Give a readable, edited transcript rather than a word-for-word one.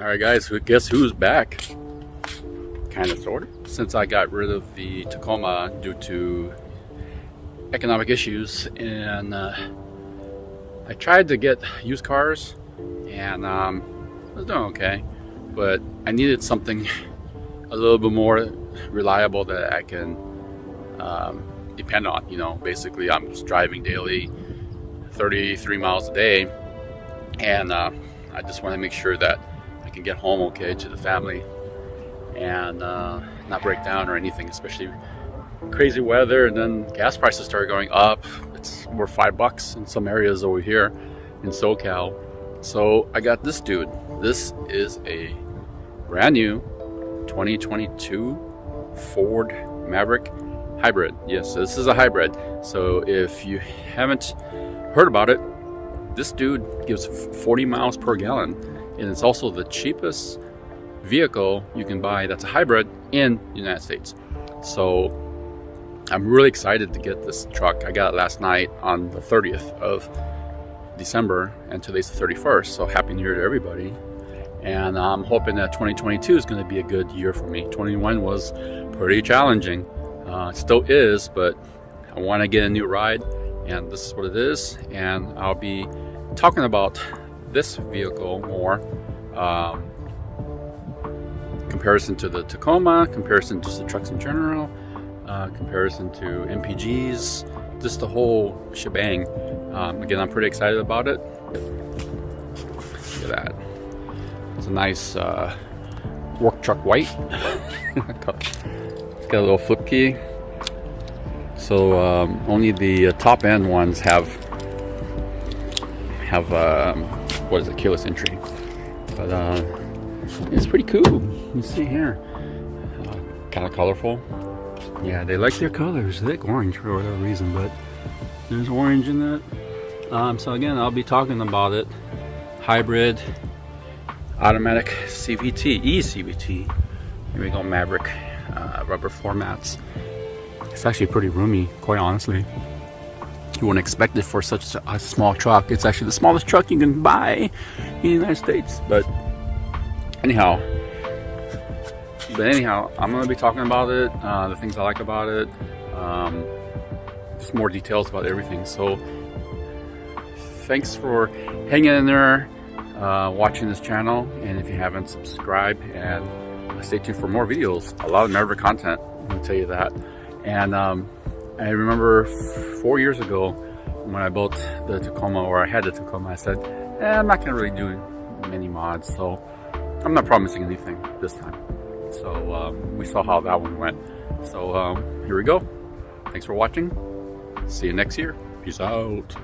Alright guys, guess who's back? Kind of, sort of. Since I got rid of the Tacoma due to economic issues, and I tried to get used cars, and I was doing okay, but I needed something a little bit more reliable that I can depend on. You know, basically I'm just driving daily 33 miles a day, and I just want to make sure that I can get home okay to the family and not break down or anything, especially crazy weather. And then gas prices started going up. It's more $5 in some areas over here in SoCal. So I got this dude. This is a brand new 2022 Ford Maverick hybrid. Yes, this is a hybrid. So if you haven't heard about it, this dude gives 40 miles per gallon, and it's also the cheapest vehicle you can buy that's a hybrid in the United States. So I'm really excited to get this truck. I got it last night on the 30th of December, and today's the 31st, so happy new year to everybody. And I'm hoping that 2022 is going to be a good year for me. 21 was pretty challenging. It still is, but I want to get a new ride, and this is what it is. And I'll be talking about this vehicle more, comparison to the Tacoma, comparison to the trucks in general, comparison to MPGs, just the whole shebang. Again, I'm pretty excited about it. Look at that. It's a nice work truck white. It's got a little flip key. So only the top end ones have what is it, keyless entry, but it's pretty cool. You see here, kind of colorful. Yeah, they like their colors. They like orange for whatever reason, but there's orange in that. So again, I'll be talking about it. Hybrid, automatic CVT, e-CVT. Here we go, Maverick, rubber floor mats. It's actually pretty roomy, quite honestly. You wouldn't expect it for such a small truck. It's actually the smallest truck you can buy in the United States. But anyhow, I'm going to be talking about it, the things I like about it, just more details about everything. So thanks for hanging in there, watching this channel, and if you haven't, subscribe and stay tuned for more videos. A lot of Maverick content, I'm going to tell you that. And I remember 4 years ago when I built the Tacoma, or I had the Tacoma, I said, I'm not going to really do many mods, so I'm not promising anything this time. So we saw how that one went. So here we go. Thanks for watching. See you next year. Peace out.